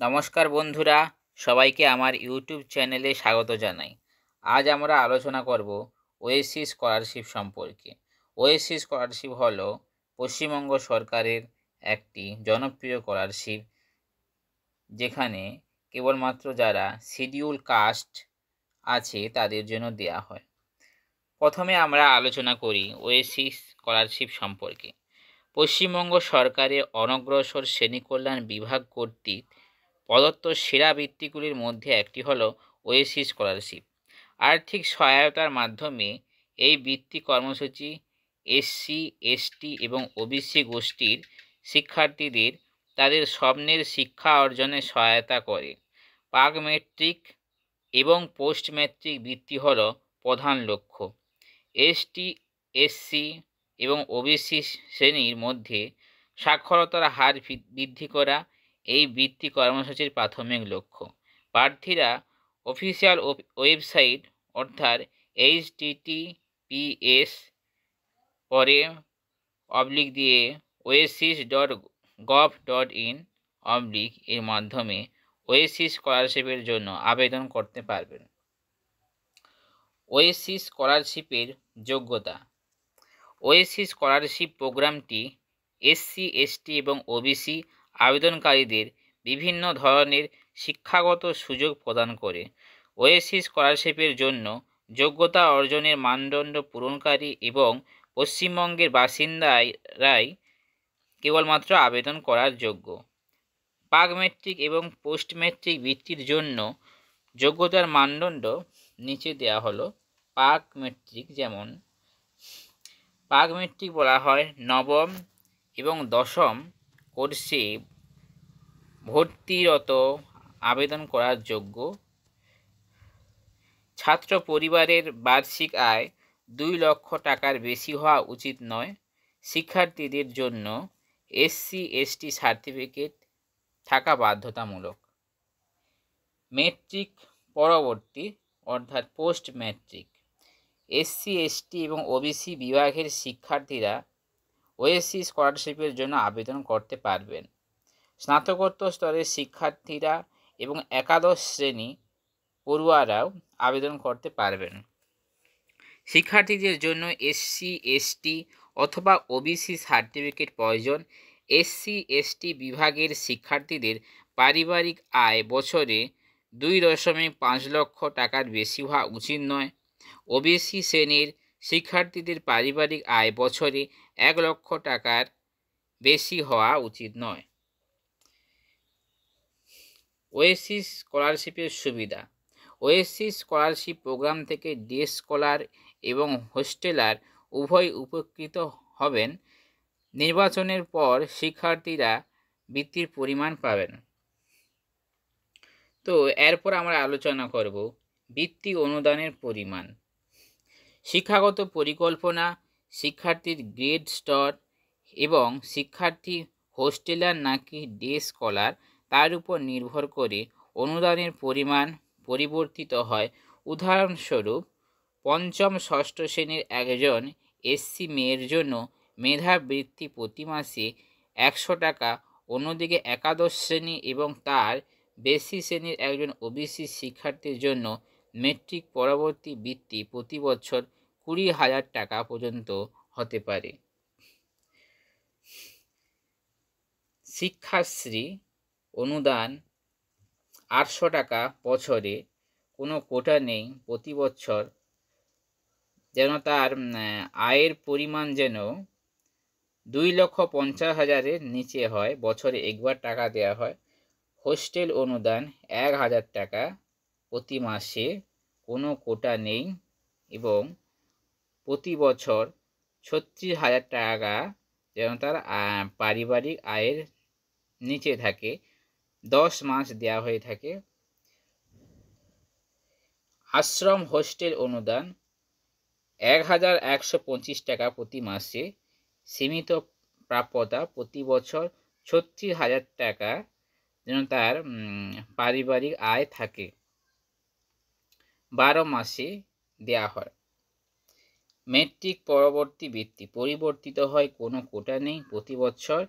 নমস্কার বন্ধুরা, সবাইকে আমার ইউটিউব চ্যানেলে স্বাগত জানাই। আজ আমরা আলোচনা করব ওএসসি স্কলারশিপ সম্পর্কে। ওএসসি স্কলারশিপ হলো পশ্চিমবঙ্গ সরকারের একটি জনপ্রিয় স্কলারশিপ, যেখানে কেবলমাত্র যারা শিডিউল কাস্ট আছে তাদের জন্য দেয়া হয়। প্রথমে আমরা আলোচনা করি ওএসসি স্কলারশিপ সম্পর্কে। পশ্চিমবঙ্গ সরকারের অনগ্রসর শ্রেণী কল্যাণ বিভাগ কর্তৃক প্রদত্ত সেরা বৃত্তিগুলির মধ্যে একটি হলো ওএসসি স্কলারশিপ। আর্থিক সহায়তার মাধ্যমে এই বৃত্তি কর্মসূচি এসসি, এসটি এবং ওবিসি গোষ্ঠীর শিক্ষার্থীদের তাদের স্বপ্নের শিক্ষা অর্জনে সহায়তা করে। প্রাক ম্যাট্রিক এবং পোস্ট ম্যাট্রিক বৃত্তি হল প্রধান লক্ষ্য। এসটি, এসসি এবং ওবিসি শ্রেণীর মধ্যে সাক্ষরতার হার বৃদ্ধি করা এই বৃত্তি কর্মসূচির প্রাথমিক লক্ষ্য। প্রার্থীরা অফিসিয়াল ওয়েবসাইট অর্থাৎ https পরে অবলিক দিয়ে oasis.gov.in এর মাধ্যমে ওএসসি স্কলারশিপের জন্য আবেদন করতে পারবেন। ওএসসি স্কলারশিপের যোগ্যতা। ওএসসি স্কলারশিপ প্রোগ্রামটি এসসি, এসটি এবং ওবিসি আবেদনকারীদের বিভিন্ন ধরনের শিক্ষাগত সুযোগ প্রদান করে। ওএসসি স্কলারশিপের জন্য যোগ্যতা অর্জনের মানদণ্ড পূরণকারী এবং পশ্চিমবঙ্গের বাসিন্দারাই কেবলমাত্র আবেদন করার যোগ্য। প্রাক ম্যাট্রিক এবং পোস্ট ম্যাট্রিক বৃত্তির জন্য যোগ্যতার মানদণ্ড নিচে দেওয়া হলো। প্রাক ম্যাট্রিক, যেমন প্রাক ম্যাট্রিক বলা হয় নবম এবং দশম কোর্সে ভর্তিরত আবেদন করার যোগ্য। ছাত্র পরিবারের বার্ষিক আয় 2 লক্ষ টাকার বেশি হওয়া উচিত নয়। শিক্ষার্থীদের জন্য এসসি, এসটি সার্টিফিকেট থাকা বাধ্যতামূলক। ম্যাট্রিক পরবর্তী অর্থাৎ পোস্ট ম্যাট্রিক, এসসি, এসটি এবং ওবিসি বিভাগের শিক্ষার্থীরা ওএসসি স্কলারশিপের জন্য আবেদন করতে পারবেন। স্নাতকোত্তর স্তরের শিক্ষার্থীরা এবং একাদশ শ্রেণী পড়ুয়ারাও আবেদন করতে পারবেন। শিক্ষার্থীদের জন্য এসসি, এসটি অথবা ওবিসি সার্টিফিকেট প্রয়োজন। এসসি, এসটি বিভাগের শিক্ষার্থীদের পারিবারিক আয় বছরে 2.5 লক্ষ টাকার বেশি হওয়া উচিত নয়। ওবিসি শ্রেণীর শিক্ষার্থীদের পারিবারিক আয় বছরে 1 লক্ষ টাকার বেশি হওয়া উচিত নয়। ওএসসি স্কলারশিপের সুবিধা। ওএসসি স্কলারশিপ প্রোগ্রাম থেকে ডে স্কলার এবং হোস্টেলার উভয় উপকৃত হবেন। নির্বাচনের পর শিক্ষার্থীরা বৃত্তির পরিমাণ পাবেন। তো এরপর আমরা আলোচনা করব বৃত্তি অনুদানের পরিমাণ। শিক্ষাগত পরিকল্পনা, শিক্ষার্থীর গ্রেড স্তর এবং শিক্ষার্থী হোস্টেলার নাকি ডে স্কলার তার উপর নির্ভর করে অনুদানের পরিমাণ পরিবর্তিত হয়। উদাহরণস্বরূপ, পঞ্চম ষষ্ঠ শ্রেণীর একজন এসসি মেয়ের জন্য মেধাবৃত্তি প্রতি মাসে 100 টাকা, অন্যদিকে একাদশ শ্রেণী এবং তার বেশি শ্রেণীর একজন ওবিসি শিক্ষার্থীর জন্য মেট্রিক পরবর্তী বৃত্তি প্রতি বছর 20,000 টাকা পর্যন্ত হতে পারে। শিক্ষাশ্রী অনুদান 800 টাকা বছরে, কোনো কোটা নেই। প্রতি বছর যেন তার আয়ের পরিমাণ যেন 2,50,000-এর নিচে হয়, বছরে একবার টাকা দেওয়া হয়। হোস্টেল অনুদান 1,000 টাকা প্রতি মাসে, কোনো কোটা নেই এবং প্রতি বছর 36,000 টাকা যেন তার পারিবারিক আয়ের নিচে থাকে, 10 মাস দেওয়া হয়ে থাকে। আশ্রম হোস্টেল অনুদান 1,125 টাকা প্রতি মাসে, সীমিত প্রাপ্যতা, প্রতি বছর 36,000 টাকা যেন তার পারিবারিক আয় থাকে, 12 মাসে দেয়া হয়। মেট্রিক পরবর্তী বৃত্তি পরিবর্তিত হয়, কোনো কোটা নেই। প্রতি বছর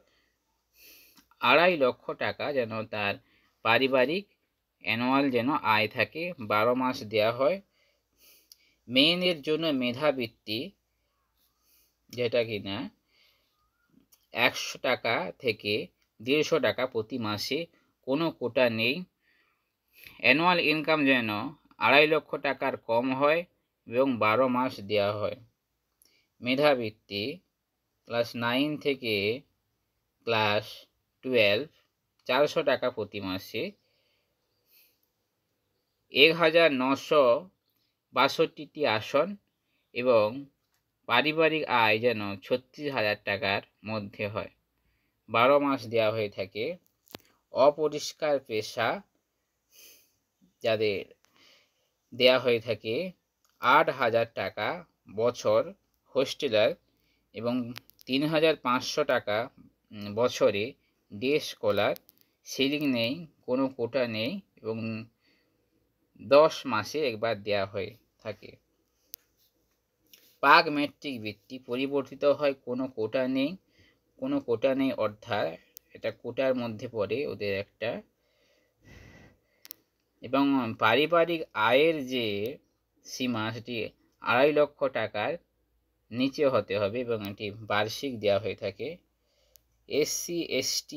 2.5 লক্ষ টাকা যেন তার পারিবারিক অ্যানুয়াল যেন আয় থাকে, 12 মাস দেওয়া হয়। মেয়েদের জন্য মেধাবৃত্তি, যেটা কিনা 100 টাকা থেকে 150 টাকা প্রতি মাসে, কোনো কোটা নেই। অ্যানুয়াল ইনকাম যেন 2.5 লক্ষ টাকার কম হয় এবং 12 মাস দেওয়া হয়। মেধাবৃত্তি ক্লাস 9 থেকে ক্লাস 12 400 টাকা প্রতি মাসে, 1962টি আসন এবং পারিবারিক আয় যেন 36,000 টাকার মধ্যে হয়, 12 মাস দেওয়া হয়ে থাকে। অপরিষ্কার পেশা যাদের দেওয়া হয়ে থাকে 8,000 টাকা বছর হোস্টেলার এবং 3,500 টাকা বছরে ডে স্কলার। সিলিং নেই, কোনো কোটা নেই এবং 10 মাসে একবার দেওয়া হয়ে থাকে। পাক মেট্রিক বৃত্তি পরিবর্তিত হয়, কোনো কোটা নেই অর্থাৎ এটা কোটার মধ্যে পড়ে ওদের একটা। এবং পারিবারিক আয়ের যে সীমা সেটি 2.5 লক্ষ টাকার নিচে হতে হবে এবং এটি বার্ষিক দেওয়া হয়ে থাকে। SC ST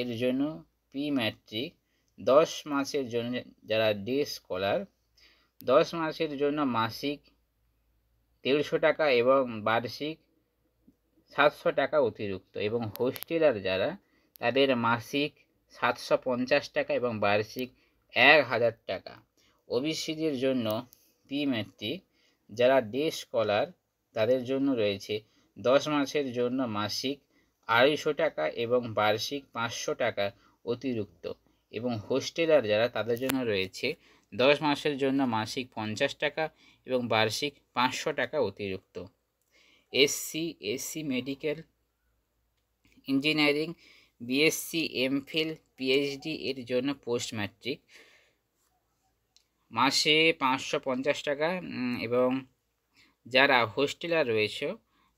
এর জন্য প্রি ম্যাট্রিক 10 মাসের জন্য যারা ডে স্কলার, 10 মাসের জন্য মাসিক 150 টাকা এবং বার্ষিক 700 টাকা অতিরিক্ত, এবং হোস্টেলার যারা তাদের মাসিক 750 টাকা এবং বার্ষিক 1000 টাকা। ওবিসিদের জন্য প্রি ম্যাট্রিক যারা ডে স্কলার তাদের জন্য রয়েছে 10 মাসের জন্য মাসিক 250 টাকা এবং বার্ষিক 500 টাকা অতিরিক্ত, এবং হোস্টেলার যারা তাদের জন্য রয়েছে 10 মাসের জন্য মাসিক 50 টাকা এবং বার্ষিক 500 টাকা অতিরিক্ত। SC medical, engineering, BSc, MPhil, PhD এর জন্য পোস্ট ম্যাট্রিক মাসে 550 টাকা, এবং যারা হোস্টেলার রয়েছে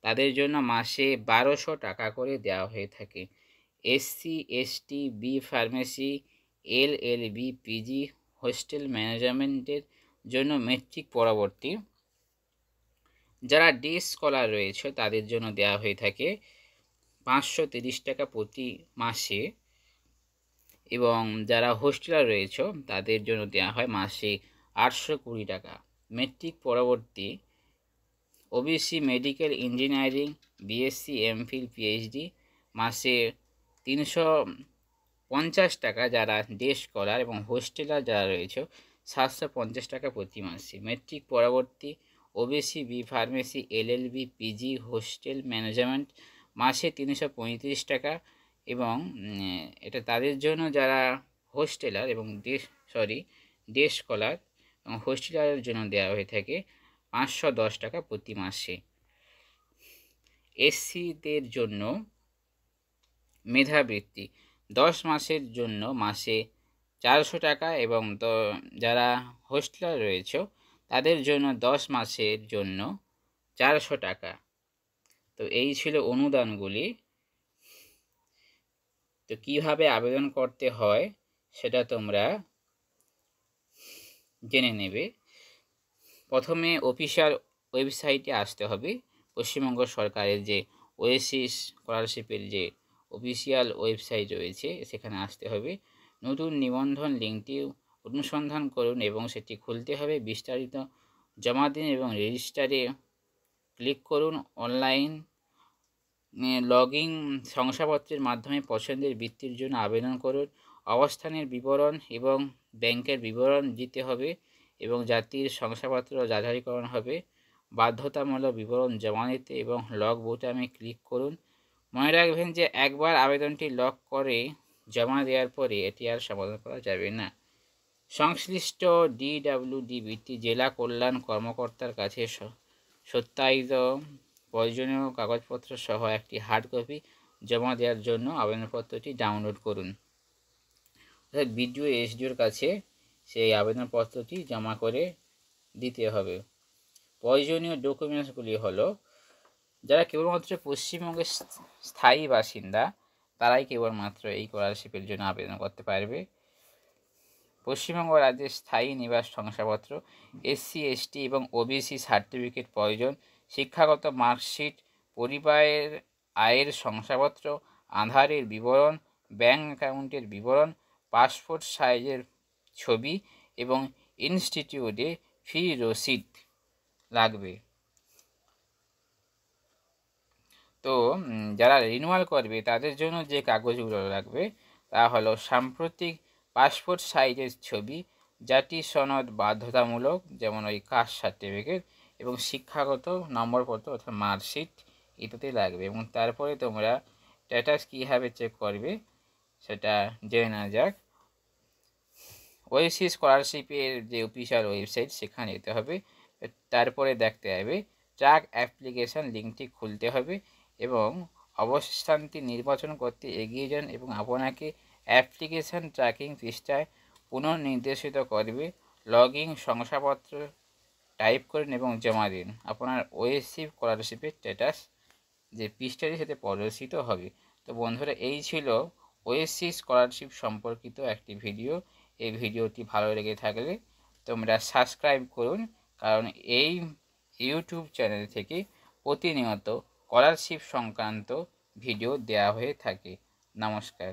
তাদের জন্য মাসে 1200 টাকা করে দেওয়া হয়ে থাকে। SC ST, B pharmacy, LLB, PG, hostel ম্যানেজমেন্টের জন্য মেট্রিক পরবর্তী যারা ডে স্কলার রয়েছে তাদের জন্য দেওয়া হয়ে থাকে 530 টাকা প্রতি মাসে, এবং যারা হোস্টেলার রয়েছে তাদের জন্য দেওয়া হয় মাসে 820 টাকা। মেট্রিক পরবর্তী OBC, medical, engineering, BSc, MPhil, PhD মাসে 350 টাকা যারা ডে স্কলার, এবং হোস্টেলার যারা রয়েছে 750 টাকা প্রতি মাসে। মেট্রিক পরবর্তী OBC, B pharmacy, LLB, PG, hostel management মাসে 335 টাকা, এবং এটা তাদের জন্য যারা হোস্টেলার এবং ডে স্কলার এবং হোস্টেলারের জন্য দেওয়া হয়ে থাকে 510 টাকা প্রতি মাসে। SCদের জন্য মেধাবৃত্তি 10 মাসের জন্য মাসে 400 টাকা, এবং যারা হোস্টেলার রয়েছে তাদের জন্য 10 মাসের জন্য 400 টাকা। তো এই ছিল অনুদানগুলি। তো কিভাবে আবেদন করতে হয় সেটা তোমরা জেনে নেবে। প্রথমে অফিসিয়াল ওয়েবসাইটে আসতে হবে, পশ্চিমবঙ্গ সরকারের যে ওয়েসিস স্কলারশিপের যে অফিসিয়াল ওয়েবসাইট রয়েছে সেখানে আসতে হবে। নতুন নিবন্ধন লিঙ্কটি অনুসন্ধান করুন এবং সেটি খুলতে হবে। বিস্তারিত জমা দিন এবং রেজিস্টারে ক্লিক করুন। অনলাইন লগইন শংসাপত্রের মাধ্যমে পছন্দের বৃত্তির জন্য আবেদন করুন। অবস্থানের বিবরণ এবং ব্যাংকের বিবরণ দিতে হবে এবং জাতির শংসাপত্র যাচাইকরণ হবে। বাধ্যতামূলক বিবরণ জমা দিতে এবং লক বোতামে ক্লিক করুন। মনে রাখবেন যে একবার আবেদনটি লক করে জমা দেওয়ার পরে এটি আর সমাধান করা যাবে না। সংশ্লিষ্ট DWD বৃত্তি জেলা কল্যাণ কর্মকর্তার কাছে সত্যায়িত প্রয়োজনীয় কাগজপত্র সহ একটি হার্ড কপি জমা দেওয়ার জন্য আবেদনপত্রটি ডাউনলোড করুন। অর্থাৎ BDO SDOর কাছে সেই আবেদনপত্রটি জমা করে দিতে হবে। প্রয়োজনীয় ডকুমেন্টসগুলি হলো, যারা কেবলমাত্র পশ্চিমবঙ্গের স্থায়ী বাসিন্দা তারাই কেবলমাত্র এই স্কলারশিপের জন্য আবেদন করতে পারবে। পশ্চিমবঙ্গ রাজ্যের স্থায়ী নিবাস শংসাপত্র, SC ST এবং OBC সার্টিফিকেট প্রয়োজন, শিক্ষাগত মার্কশিট, পরিবারের আয়ের শংসাপত্র, আধারের বিবরণ, ব্যাঙ্ক অ্যাকাউন্টের বিবরণ, পাসপোর্ট সাইজের ছবি এবং ইনস্টিটিউটে ফি রসিদ লাগবে। তো যারা রিনিউয়াল করবে তাদের জন্য যে কাগজগুলো লাগবে তা হলো সাম্প্রতিক পাসপোর্ট সাইজের ছবি, জাতি সনদ বাধ্যতামূলক যেমন ওই কাস্ট সার্টিফিকেট, এবং শিক্ষাগত নম্বরপত্র অর্থাৎ মার্কশিট ইত্যাদি লাগবে। এবং তারপরে তোমরা স্ট্যাটাস কীভাবে চেক করবে সেটা জেনে নেওয়া যাক। ওএসসি স্কলারশিপের যে অফিসিয়াল ওয়েবসাইট সেখানে যেতে হবে, তারপরে দেখতে হবে ট্র্যাক অ্যাপ্লিকেশান লিঙ্কটি খুলতে হবে এবং অবস্থানটি নির্বাচন করতে এগিয়ে যান এবং আপনাকে অ্যাপ্লিকেশান ট্র্যাকিং পৃষ্ঠায় পুনর্নির্দেশিত করবে। লগ ইন শংসাপত্র টাইপ করুন এবং জমা দিন। আপনার ওএসসি স্কলারশিপের স্ট্যাটাস যে পৃষ্ঠাটি সেটা প্রদর্শিত হবে। তো বন্ধুরা, এই ছিল ওএসসি স্কলারশিপ সম্পর্কিত একটি ভিডিও। এই ভিডিওটি ভালো লেগে থাকলে তোমরা সাবস্ক্রাইব করুন, কারণ এই ইউটিউব চ্যানেল থেকে প্রতিনিয়ত স্কলারশিপ সংক্রান্ত ভিডিও দেওয়া হয়ে থাকে। নমস্কার।